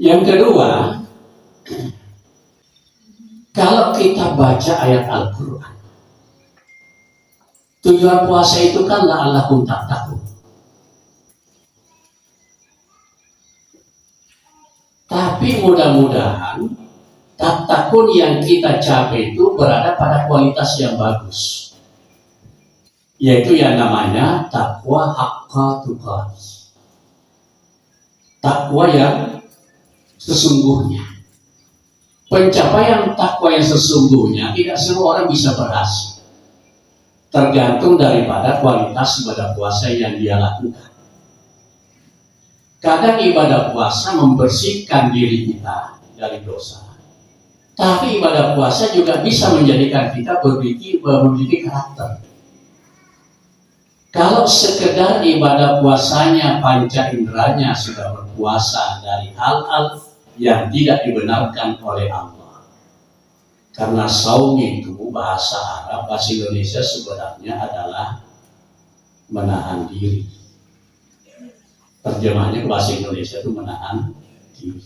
Yang kedua, kalau kita baca ayat Al-Quran, tujuan puasa itu kan la'allakum tattaqun. Tapi mudah-mudahan tattaqun yang kita capai itu berada pada kualitas yang bagus, yaitu yang namanya takwa haqqa tuqatih, takwa yang sesungguhnya. Pencapaian takwa yang sesungguhnya tidak semua orang bisa berhasil, tergantung daripada kualitas ibadah puasa yang dia lakukan. Kadang ibadah puasa membersihkan diri kita dari dosa, tapi ibadah puasa juga bisa menjadikan kita memiliki karakter. Kalau sekedar ibadah puasanya panca inderanya sudah berpuasa dari hal-hal yang tidak dibenarkan oleh Allah, karena saum itu bahasa Arab, bahasa Indonesia sebenarnya adalah menahan diri. Terjemahnya ke bahasa Indonesia itu menahan diri.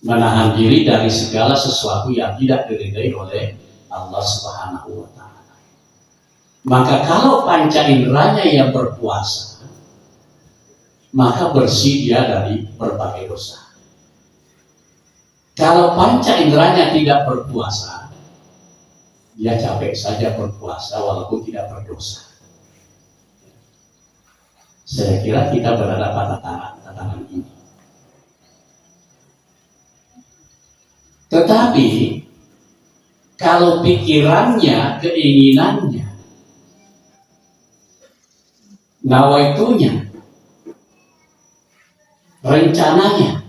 Menahan diri dari segala sesuatu yang tidak diridai oleh Allah Subhanahu wa Ta'ala. Maka kalau panca inderanya yang berpuasa, maka bersih dia dari berbagai dosa. Kalau panca inderanya tidak berpuasa, dia capek saja berpuasa walaupun tidak berdosa. Saya kira kita berada pada tatanan ini. Tetapi kalau pikirannya, keinginannya, nawaitunya, rencananya,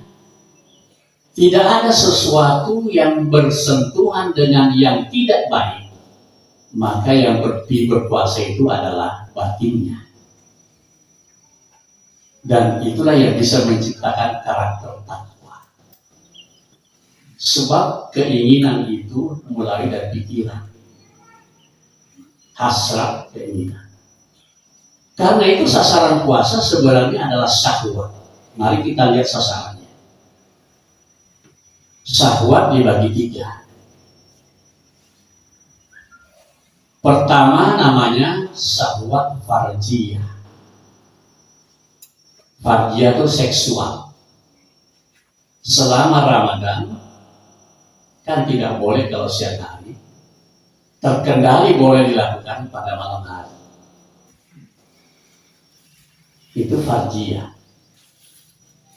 tidak ada sesuatu yang bersentuhan dengan yang tidak baik, maka yang berpuasa itu adalah batinnya. Dan itulah yang bisa menciptakan karakter takwa. Sebab keinginan itu mulai dari pikiran, hasrat keinginan. Karena itu sasaran puasa sebenarnya adalah syahwat. Mari kita lihat sasarannya. Syahwat dibagi 3. Pertama namanya syahwat farjiyah. Farjiyah itu seksual. Selama Ramadan kan tidak boleh kalau siang hari. Terkendali boleh dilakukan pada malam hari. Itu farjiyah.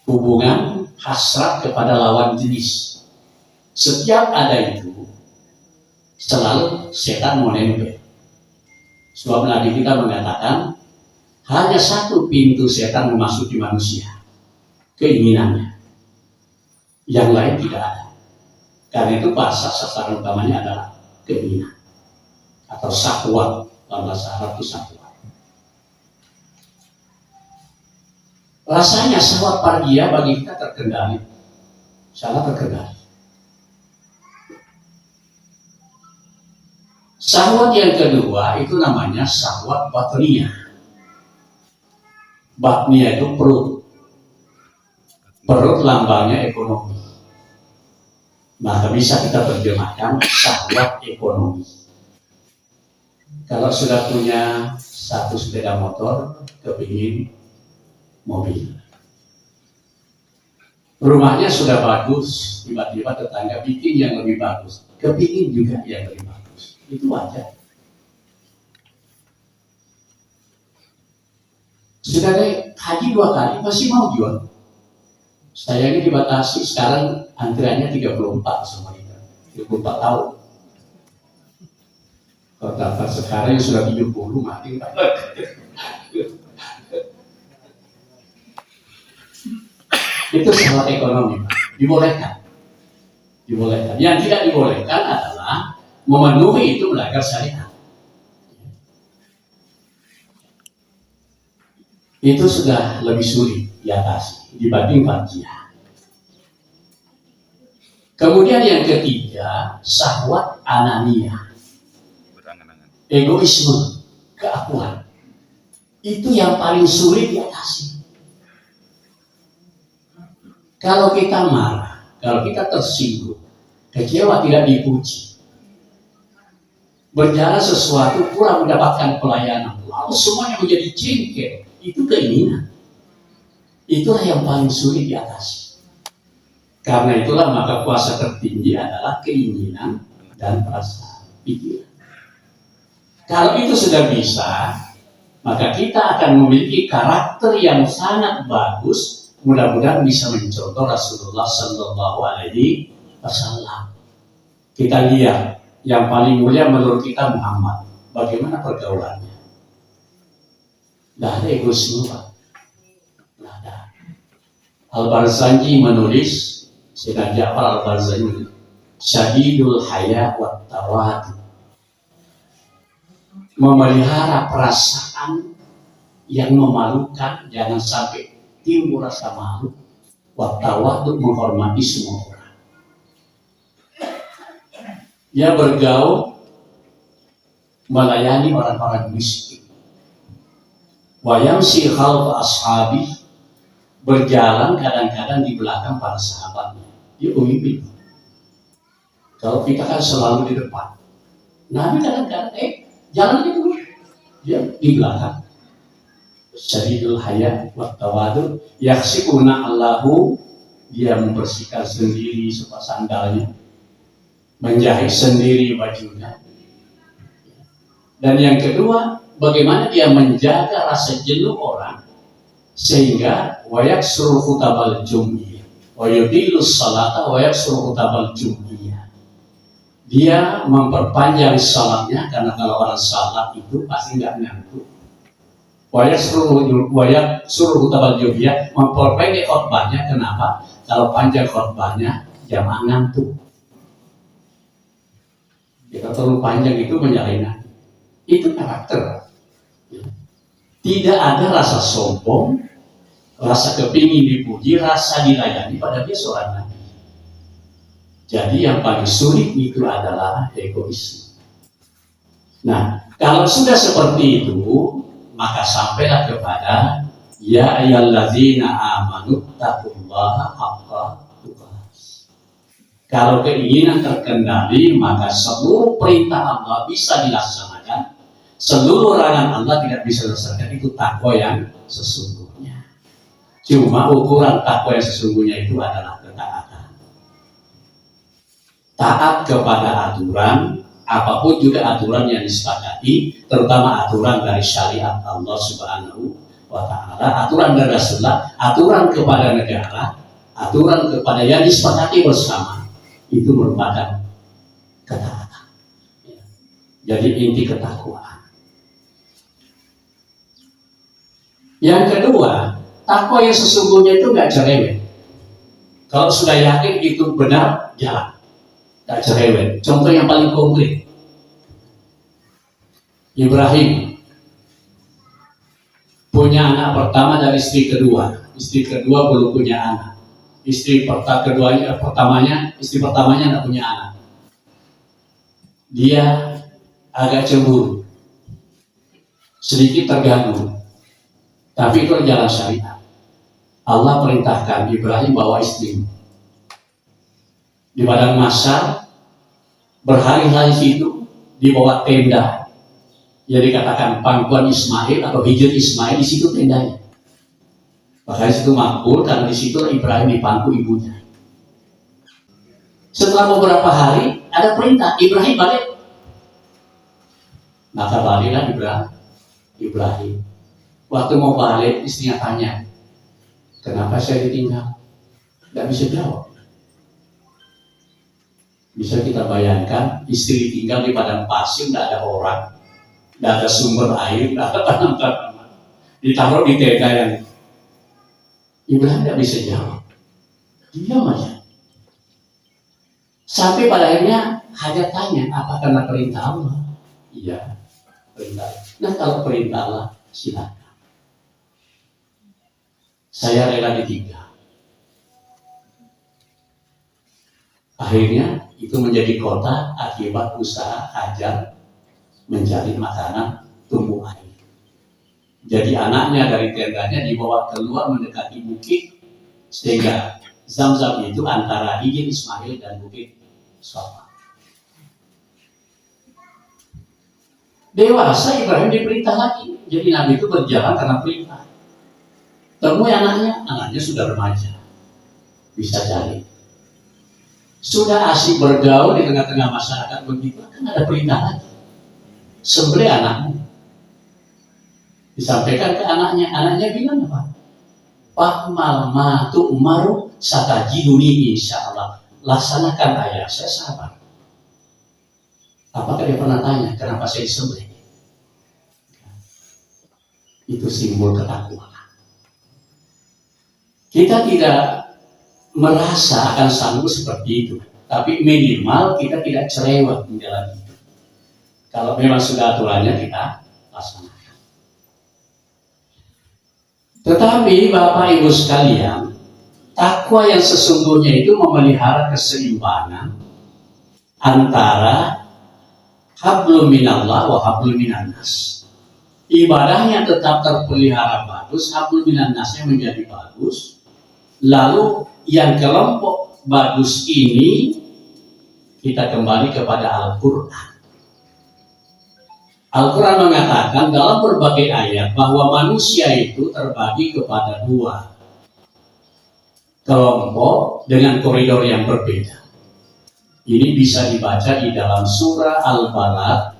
Hubungan hasrat kepada lawan jenis. Setiap ada itu, selalu setan mau nempel. Sebab Nabi kita mengatakan, hanya satu pintu setan memasuki manusia, keinginannya. Yang lain tidak ada. Karena itu sasaran utamanya adalah keinginan. Atau syahwat, dalam bahasa Arab itu syahwat. Rasanya syahwat farjiyah bagi kita terkendali. Sangat terkendali. Syahwat yang kedua itu namanya syahwat batniyah. Batniyah itu perut. Perut lambangnya ekonomi. Maka bisa kita terjemahkan syahwat ekonomi. Kalau sudah punya satu sepeda motor, kepingin mobil. Rumahnya sudah bagus, tiba-tiba tetangga bikin yang lebih bagus, kepingin juga yang lebih bagus. Itu wajar. Sudah haji 2 kali masih mau jual. Saya ini dibatasi sekarang antriannya 34 semua itu. 34 tahun. Kalau daftar sekarang yang sudah 70 mati. Itu syahwat ekonomi, Pak. Dibolehkan. Dibolehkan. Yang tidak dibolehkan adalah memenuhi itu melanggar syariat. Itu sudah lebih sulit diatasi dibanding farjiyah. Kemudian yang ketiga, syahwat ananiyah. Egoisme, keakuan. Itu yang paling sulit diatasi. Kalau kita marah, kalau kita tersinggung, kecewa tidak dipuji, berjalan sesuatu kurang mendapatkan pelayanan, lalu semuanya menjadi jengkel, itu keinginan. Itulah yang paling sulit diatasi. Karena itulah maka kuasa tertinggi adalah keinginan dan perasaan pikiran. Kalau itu sudah bisa, maka kita akan memiliki karakter yang sangat bagus. Mudah-mudahan bisa mencontoh Rasulullah Sallallahu Alaihi Wasallam. Kita lihat yang paling mulia menurut kita Muhammad. Bagaimana pergaulannya? Tidak ada egoisme, Pak. Tidak ada. Al-Barzanji menulis, Sayyidina Ja'far Al-Barzanji menulis, Syadidul haya wa tawadu. Memelihara perasaan yang memalukan, jangan sampai timbul rasa malu, wa-tawadu, menghormati semua orang. Dia bergaul, melayani orang-orang miskin. Wa yamsi khalfa ashabi, berjalan kadang-kadang di belakang para sahabatnya. Dia pemimpin. Kalau kita kan selalu di depan, Nabi kadang-kadang jalan dulu, dia di belakang. Syadidul haya wa tawadu, yakhsikuna Allahu, dia membersihkan sendiri sepasang sandalnya, menjahit sendiri bajunya. Dan yang kedua, bagaimana dia menjaga rasa jenuh orang sehingga wayak suruh kutabal jum'iyah wa yudilus salata wayak suruh kutabal jum'iyah. Dia memperpanjang salatnya, karena kalau orang salat itu pasti nggak ngantuk. Wayak suruh kutabal jum'iyah, memperpendek khutbahnya. Kenapa? Kalau panjang khutbahnya jamaah ngantuk. Jika terlalu panjang itu menjalinan. Itu karakter. Tidak ada rasa sombong, rasa kepingin dipuji, rasa dilayani pada dia seorang nabi. Jadi yang paling sulit itu adalah egoisme. Nah, kalau sudah seperti itu, maka sampailah kepada ya ayyuhallazina amanu taqullaha haqqa tuqatih. Kalau keinginan terkendali, maka seluruh perintah Allah bisa dilaksanakan. Seluruh larangan Allah tidak bisa dilaksanakan. Itu takwa yang sesungguhnya. Cuma ukuran takwa yang sesungguhnya itu adalah ketaatan. Taat kepada aturan, apapun juga aturan yang disepakati, terutama aturan dari syariat Allah Subhanahu wa Ta'ala, aturan dari Rasulullah, aturan kepada negara, aturan kepada yang disepakati bersama, itu merupakan ketaatan. Jadi inti ketakwaan. Yang kedua, takwa yang sesungguhnya itu nggak cerewet. Kalau sudah yakin itu benar, jalan. Nggak cerewet. Contoh yang paling konkret, Ibrahim punya anak pertama dari istri kedua. Istri kedua belum punya anak. Istri pertamanya nggak punya anak. Dia agak cemburu, sedikit terganggu. Tapi itu jalan syariat. Allah perintahkan Ibrahim bawa istri di padang Masyar, berhari-hari situ dibawa tenda. Jadi dikatakan pangkuan Ismail atau hijr Ismail, di situ tendanya. Makanya situ makmur karena di situ Ibrahim dipangku ibunya. Setelah beberapa hari ada perintah Ibrahim balik. Maka baliklah Ibrahim. Waktu mau balik, istrinya tanya, kenapa saya ditinggal? Gak bisa jawab. Bisa kita bayangkan, istri ditinggal di padang pasir, gak ada orang, gak ada sumber air, gak ada tanam-tanaman, ditaruh di tenda yang Ibrahim gak bisa jawab. Diam aja. Sampai pada akhirnya hajat tanya, apa karena perintah Allah? Iya, perintah. Nah kalau perintah Allah, silakan. Saya rela ditinggal. Akhirnya itu menjadi kota akibat usaha Hajar mencari makanan tumbuh air. Jadi anaknya dari tendanya dibawa keluar mendekati bukit sehingga Zam-Zam itu antara Hijr Ismail dan Bukit Swafa. Dewasa Ibrahim diperintah lagi. Jadi Nabi itu berjalan karena perintah. Temui anaknya sudah remaja. Bisa jadi. Sudah asik bergaul di tengah-tengah masyarakat begitu, kan ada perintah lagi. Sembelih anakmu. Disampaikan ke anaknya bilang apa? Pakmal ma tu'maru satajiduni insyaallah. Laksanakan ayah, saya sabar. Apakah dia pernah tanya kenapa saya disembelih? Itu simbol ketakwaan. Kita tidak merasa akan sanggup seperti itu, tapi minimal kita tidak cerewet menjalani itu. Kalau memang sudah aturannya kita laksanakan. Tetapi Bapak Ibu sekalian, takwa yang sesungguhnya itu memelihara keseimbangan antara hablum minallah wa hablum minannas. Ibadahnya tetap terpelihara bagus, hablum minannasnya menjadi bagus. Lalu yang kelompok bagus ini kita kembali kepada Al-Quran. Al-Quran mengatakan dalam berbagai ayat bahwa manusia itu terbagi kepada dua kelompok dengan koridor yang berbeda. Ini bisa dibaca di dalam surah Al-Balad.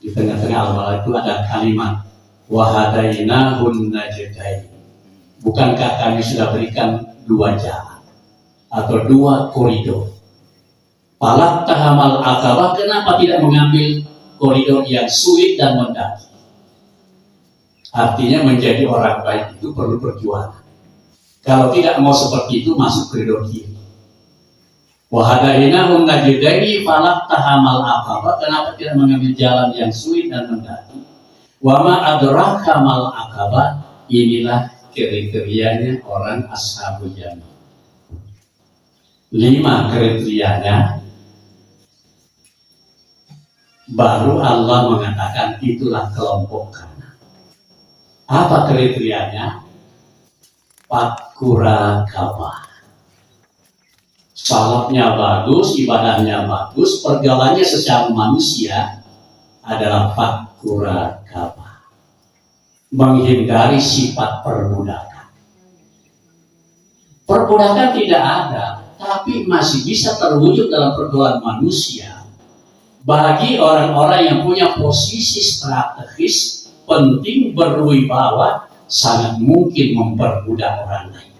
Di tengah-tengah Al-Balad itu ada kalimat wahadainahun najdain. Bukankah kami sudah berikan dua jalan atau dua koridor? Falak tahamal akabah, kenapa tidak mengambil koridor yang sulit dan mendaki? Artinya menjadi orang baik itu perlu perjuangan. Kalau tidak mau seperti itu, masuk koridor kiri. Wahadainahum najdaini falak tahamal akabah, kenapa tidak mengambil jalan yang sulit dan mendaki? Wama adraka mal akabah, inilah kriterianya orang ashabul yamin. 5 kriterianya baru Allah mengatakan itulah kelompok kanan. Apa kriterianya? Pakura kabah. Salatnya bagus, ibadahnya bagus, pergaulannya secara manusia adalah pakura kabah. Menghindari sifat perbudakan. Perbudakan tidak ada, tapi masih bisa terwujud dalam pergaulan manusia bagi orang-orang yang punya posisi strategis penting berwibawa, sangat mungkin memperbudak orang lain.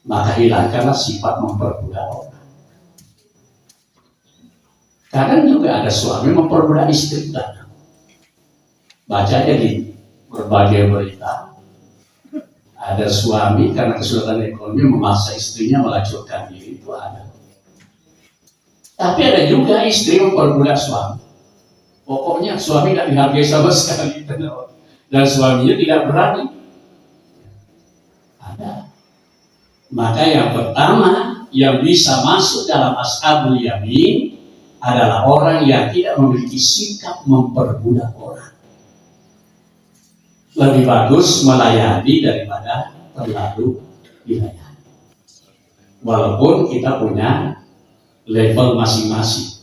Maka hilangkanlah sifat memperbudak orang. Kadang juga ada suami memperbudak istri. Baca aja di berbagai berita, ada suami karena kesulitan ekonomi memaksa istrinya melacurkan diri, itu ada. Tapi ada juga istri memperbudak suami. Pokoknya suami tidak dihargai sama sekali dan suaminya tidak berani. Ada. Maka yang pertama yang bisa masuk dalam ashabul yamin adalah orang yang tidak memiliki sikap memperbudak orang. Lebih bagus melayani daripada terlalu dilayani. Walaupun kita punya level masing-masing.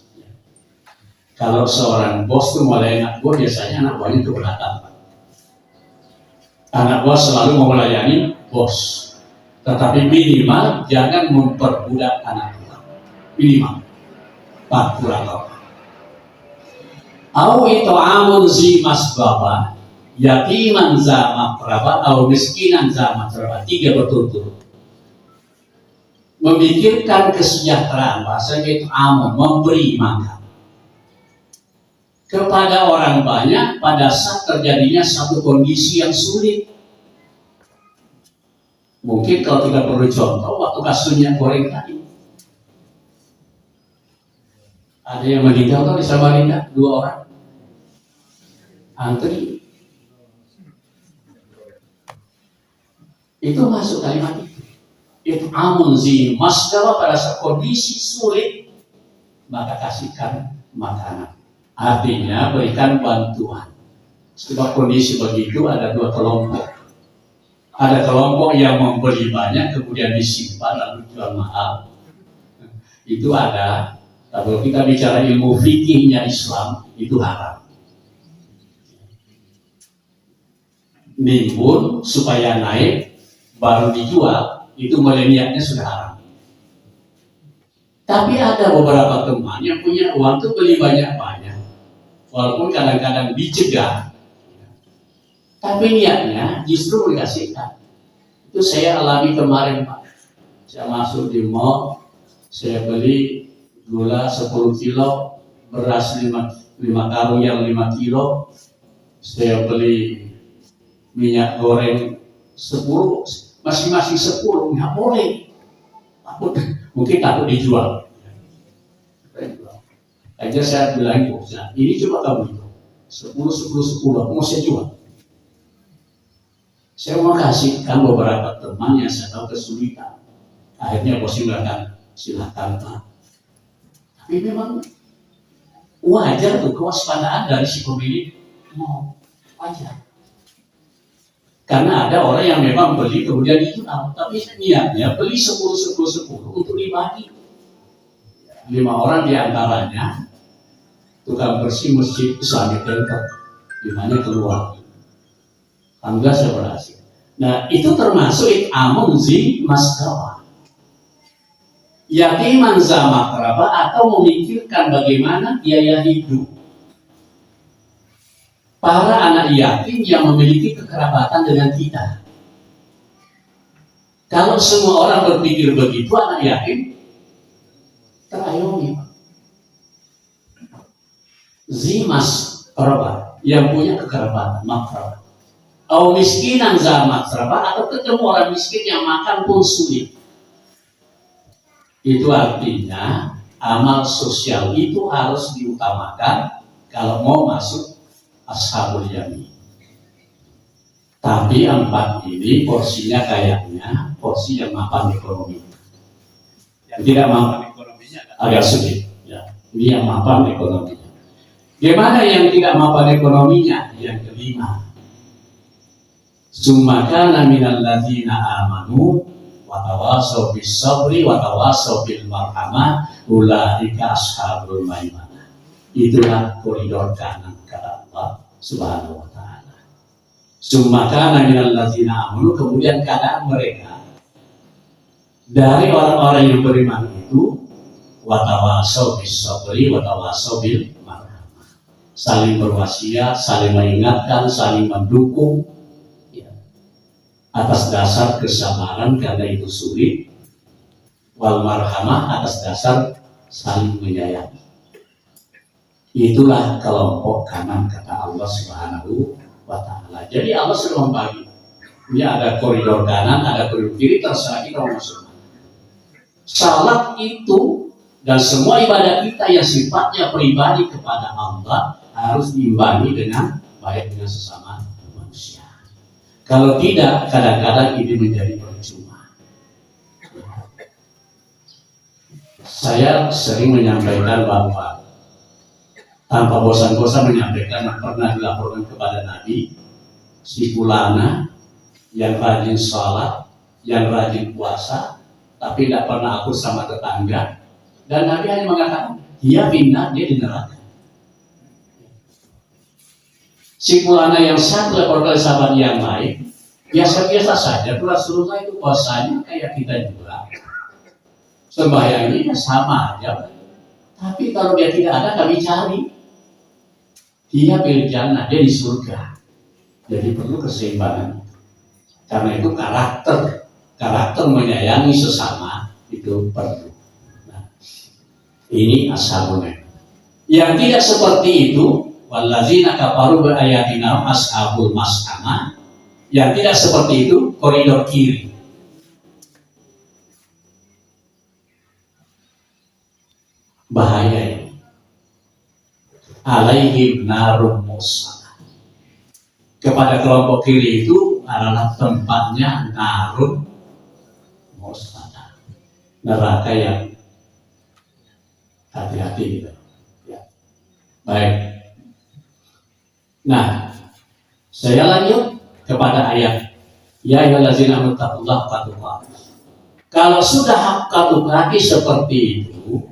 Kalau seorang bos itu melayani anak buah, biasanya anak buahnya keberatan. Anak buah selalu mau melayani bos. Tetapi minimal jangan memperbudak anak buah. Minimal. Pakura kabah. Au itu amun zi masbaba, yatiman za makraba, au miskinan za makraba. 3 berturut-turut. Memikirkan kesejahteraan, bahasanya itu amun, memberi makan kepada orang banyak pada saat terjadinya satu kondisi yang sulit. Mungkin kalau tidak perlu contoh, waktu kasusnya goreng tadi, ada yang meninggal di Samarinda, 2 orang antri. Itu masuk kalimat itu. Itu amun zi masgaba, pada saat kondisi sulit maka kasihkan makanan. Artinya berikan bantuan. Sebab kondisi begitu ada 2 kelompok. Ada kelompok yang membeli banyak kemudian disimpan lalu jual mahal. Itu ada. Kalau kita bicara ilmu fikihnya Islam itu haram. Nimbun supaya naik baru dijual itu mulai niatnya sudah haram. Tapi ada beberapa teman yang punya uang tuh beli banyak-banyak, walaupun kadang-kadang dicegah, tapi niatnya justru dikasihkan. Itu saya alami kemarin Pak. Saya masuk di mall, saya beli gula 10 kilo, beras 5 karung yang 5 kilo, saya beli minyak goreng 10, masing-masing 10, nggak boleh. Mungkin takut dijual. Aja saya bilang bosnya, ini coba kamu jual 10, aku mau saya jual. Saya mau kasihkan beberapa teman yang saya tahu kesulitan. Akhirnya bosnya bilang, silakan Pak. Tapi memang wajar tuh kewaspadaan dari si pemilik mau wajar. Karena ada orang yang memang beli kemudian dijual, tapi niatnya beli 10 untuk dibagi. 5 orang diantaranya tukang bersih masjid Islamic Center, dimana keluar. Alhamdulillah saya berhasil. Nah itu termasuk amun zi masdawa. Yatiman za makraba atau memikirkan bagaimana biaya hidup para anak yatim yang memiliki kekerabatan dengan kita. Kalau semua orang berpikir begitu, anak yatim terayomi. Zimas kerabat yang punya kekerabatan makrabah. Atau miskinan za makrabah, atau ketemu orang miskin yang makan pun sulit. Itu artinya amal sosial itu harus diutamakan kalau mau masuk ashabul yamin. Tapi 4 ini porsinya kayaknya porsi yang mapan ekonomi. Yang tidak mapan ekonominya agak sedikit. Ya, ini yang mapan ekonominya. Gimana yang tidak mapan ekonominya? Yang kelima, summa kana minal ladzina amanu wa tawasaw bis sabri wa tawasaw bil marhamah ulaika ashabul maimanah. Itulah koridor kanan kata Allah Subhanahu wa taala. Summa kana minal ladzina amanu, kemudian keadaan mereka dari orang-orang yang beriman itu wa tawasaw bis sabri wa tawasaw bil marhamah. Saling berwasiat, saling mengingatkan, saling mendukung ya, atas dasar kesabaran karena itu sulit, wal marhamah atas dasar saling menyayangi. Itulah kelompok kanan kata Allah Subhanahu wa taala. Jadi Allah sudah membagi. Ini ada koridor kanan, ada koridor kiri, terserah kita mau masuk. Salat itu dan semua ibadah kita yang sifatnya pribadi kepada Allah harus diimbangi dengan baik dengan sesama manusia. Kalau tidak, kadang-kadang ini menjadi percuma. Saya sering menyampaikan bahwa tanpa bosan-bosan menyampaikan pernah dilaporkan kepada Nabi, si fulana yang rajin sholat, yang rajin puasa, tapi tidak pernah akur sama tetangga, dan Nabi hanya mengatakan dia pindah, dia di neraka. Si fulana yang satu laporkan sahabat yang lain biasa-biasa saja, Rasulullah itu puasanya kayak kita juga, sembahyangnya sama aja, tapi kalau dia tidak ada kami cari. Dia pilih jannah, dia di surga. Jadi perlu keseimbangan. Karena itu karakter menyayangi sesama itu perlu. Nah, ini ashabul. Yang tidak seperti itu, wallazina kafaru bi ayatina ashabul mas'amah. Yang tidak seperti itu, koridor kiri. Bahaya ini. Alaihim narum musalah. Kepada kelompok kiri itu adalah tempatnya narum musalah, neraka yang hati-hati gitu. Ya. Baik. Nah, saya lanjut kepada ayat Ya ayyuhallazina amanu taqullaha haqqa tuqatih. Kalau sudah haqqa tuqatih seperti itu,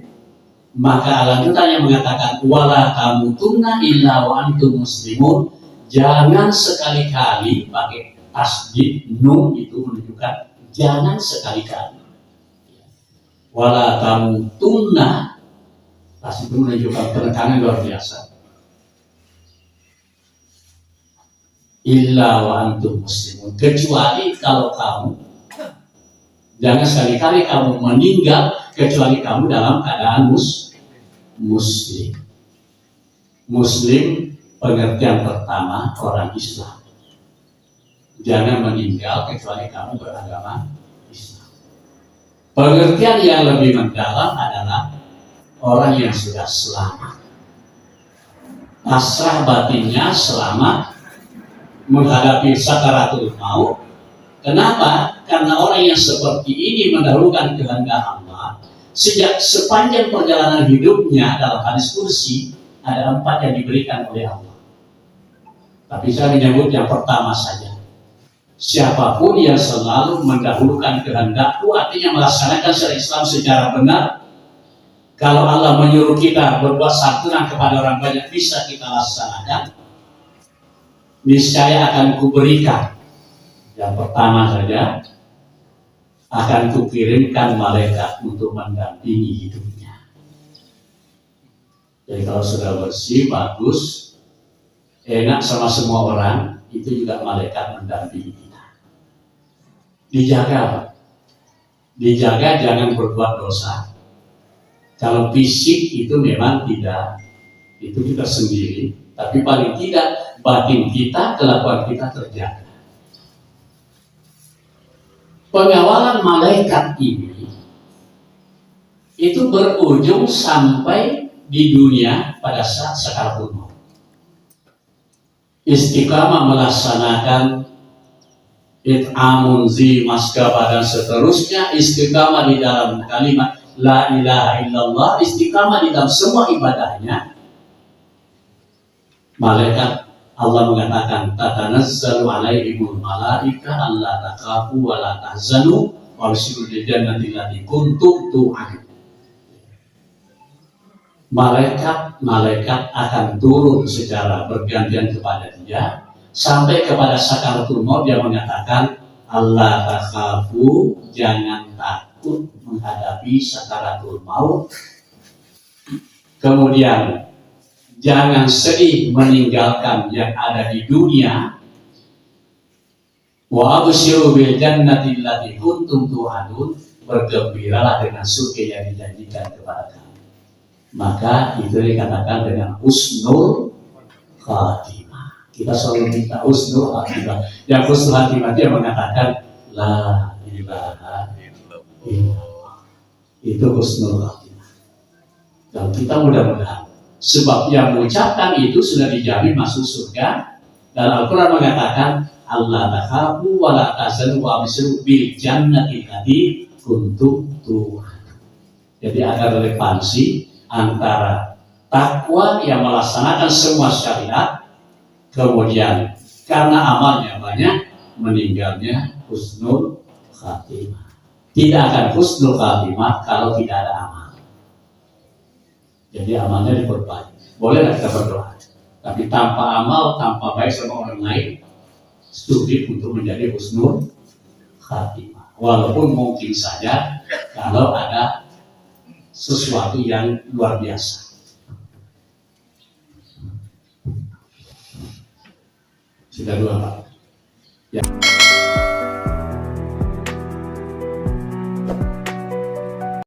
maka lanjutannya mengatakan wala tamutunna illa wa antum muslimun. Jangan sekali-kali pakai tasdid nun, itu menunjukkan jangan sekali-kali. Wala tamutunna, tas itu menunjukkan penekanan luar biasa. Illa wa antum muslimun, kecuali kalau kamu, jangan sekali-kali kamu meninggal kecuali kamu dalam keadaan muslim. Muslim pengertian pertama orang Islam. Jangan meninggal kecuali kamu beragama Islam. Pengertian yang lebih mendalam adalah orang yang sudah selamat, pasrah batinnya selamat menghadapi sakaratul maut. Kenapa? Karena orang yang seperti ini mendahulukan kehendak Allah. Sejak sepanjang perjalanan hidupnya, dalam hadis kursi ada 4 yang diberikan oleh Allah. Tapi saya menyebut yang pertama saja. Siapapun yang selalu mendahulukan kehendakku, artinya melaksanakan syariat Islam secara benar. Kalau Allah menyuruh kita berbuat santunan kepada orang banyak, bisa kita laksanakan. Niscaya akan kuberikan. Yang pertama saja, akan kukirimkan malaikat untuk mendampingi hidupnya. Jadi kalau sudah bersih, bagus, enak sama semua orang, itu juga malaikat mendampingi kita. Dijaga, dijaga jangan berbuat dosa. Kalau fisik itu memang tidak, itu kita sendiri, tapi paling tidak batin kita, kelakuan kita terjaga. Pengawalan malaikat ini itu berujung sampai di dunia pada saat sakaratul maut. Istiqamah melaksanakan it'amun zi maskaba dan seterusnya, istiqamah di dalam kalimat la ilaha illallah, istiqamah di dalam semua ibadahnya. Malaikat Allah mengatakan tatanazzalu alaihimul malaika alla taqafu wa la tahzanu wa abshiru bil jannati allati kuntum tu'adun. Malaikat akan turun secara bergantian kepada dia sampai kepada sakaratul maut. Dia mengatakan alla takhafu, jangan takut menghadapi sakaratul maut. Kemudian jangan sedih meninggalkan yang ada di dunia. Wa abshiru bil jannati allati kuntum tu'adun, bergembiralah dengan surga yang dijanjikan kepada kamu. Maka itu dikatakan dengan husnul khatimah. Kita selalu minta husnul khatimah. Yang husnul khatimah dia mengatakan la ilaha illallah. Itu husnul khatimah. Dan kita mudah-mudahan, sebab yang mengucapkan itu sudah dijamin masuk surga. Dan Al-Quran mengatakan Allah takhafu wa la tahzanu wa abshiru bil jannati allati kuntum tu'adun. Jadi ada relevansi antara takwa yang melaksanakan semua syariat, kemudian karena amalnya banyak, meninggalnya husnul khatimah. Tidak akan husnul khatimah kalau tidak ada amal. Jadi amalnya diperbaiki. Bolehlah kita berdoa, tapi tanpa amal, tanpa baik sama orang lain, sulit untuk menjadi husnul khatimah. Walaupun mungkin saja kalau ada sesuatu yang luar biasa. Sudah 2 Pak. Ya.